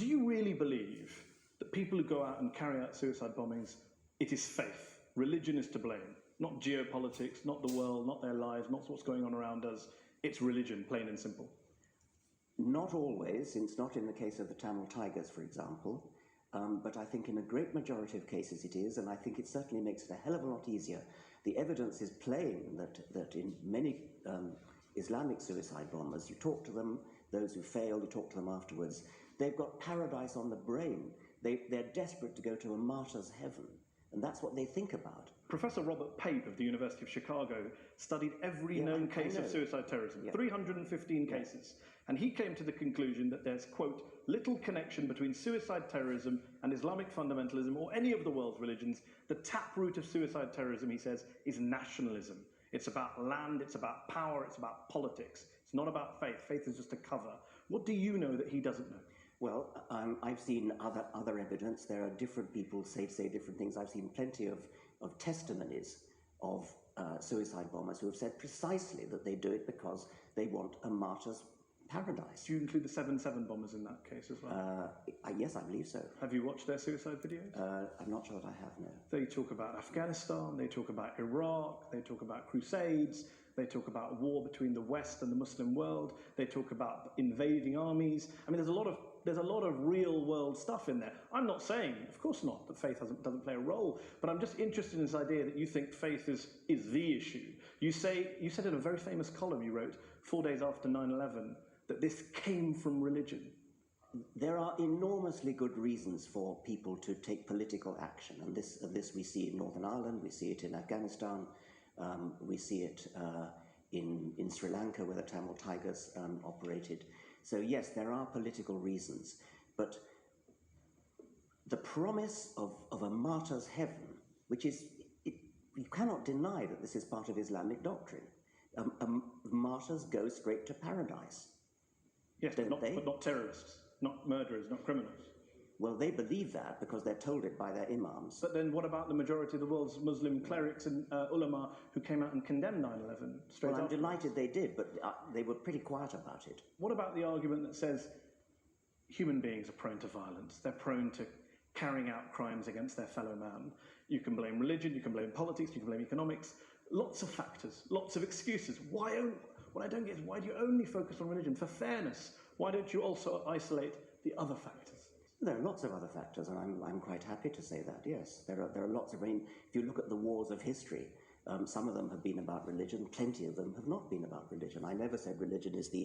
do you really believe that people who go out and carry out suicide bombings, it is faith, religion is to blame, not geopolitics, not the world, not their lives, not what's going on around us, it's religion, plain and simple? Not always. It's not in the case of the Tamil Tigers, for example, but I think in a great majority of cases it is, and I think it certainly makes it a hell of a lot easier. The evidence is plain that in many Islamic suicide bombers, you talk to them, those who fail, you talk to them afterwards, they've got paradise on the brain. They're desperate to go to a martyr's heaven, and that's what they think about. Professor Robert Pape of the University of Chicago studied every known case of suicide terrorism, 315 cases, and he came to the conclusion that there's, quote, little connection between suicide terrorism and Islamic fundamentalism or any of the world's religions. The taproot of suicide terrorism, he says, is nationalism. It's about land, it's about power, it's about politics. It's not about faith. Faith is just a cover. What do you know that he doesn't know? Well, I've seen other evidence. There are different people say different things. I've seen plenty of testimonies of suicide bombers who have said precisely that they do it because they want a martyr's paradise. Do you include the 7/7 bombers in that case as well? Yes, I believe so. Have you watched their suicide videos? I'm not sure that I have, no. They talk about Afghanistan, they talk about Iraq, they talk about crusades, they talk about war between the West and the Muslim world, they talk about invading armies. I mean, there's a lot of real world stuff in there. I'm not saying, of course not, that faith doesn't play a role, but I'm just interested in this idea that you think faith is the issue. You said in a very famous column you wrote 4 days after 9/11 that this came from religion. There are enormously good reasons for people to take political action, and this we see in Northern Ireland, we see it in Afghanistan, we see it in Sri Lanka, where the Tamil Tigers operated. So yes, there are political reasons, but the promise of a martyr's heaven, which is, you cannot deny that this is part of Islamic doctrine. Martyrs go straight to paradise. Yes, but not terrorists, not murderers, not criminals. Well, they believe that because they're told it by their imams. But then what about the majority of the world's Muslim clerics and ulama who came out and condemned 9/11 straight after? I'm delighted they did, but they were pretty quiet about it. What about the argument that says human beings are prone to violence, they're prone to carrying out crimes against their fellow man? You can blame religion, you can blame politics, you can blame economics, lots of factors, lots of excuses. What I don't get is, why do you only focus on religion? For fairness, why don't you also isolate the other factors? There are lots of other factors, and I'm quite happy to say that, yes. There are lots of, if you look at the wars of history, some of them have been about religion, plenty of them have not been about religion. I never said religion is the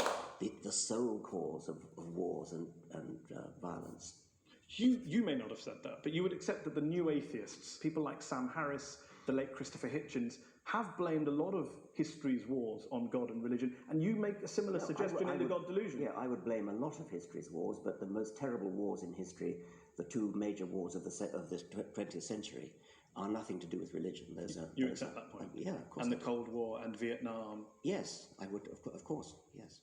sole cause of wars and violence. You may not have said that, but you would accept that the new atheists, people like Sam Harris, the late Christopher Hitchens, have blamed a lot of history's wars on God and religion, and you make a similar suggestion in The God Delusion. Yeah, I would blame a lot of history's wars, but the most terrible wars in history, the two major wars of the 20th century, are nothing to do with religion. You accept that point? Yeah, of course. And the Cold War and Vietnam? Yes, I would, of course, yes.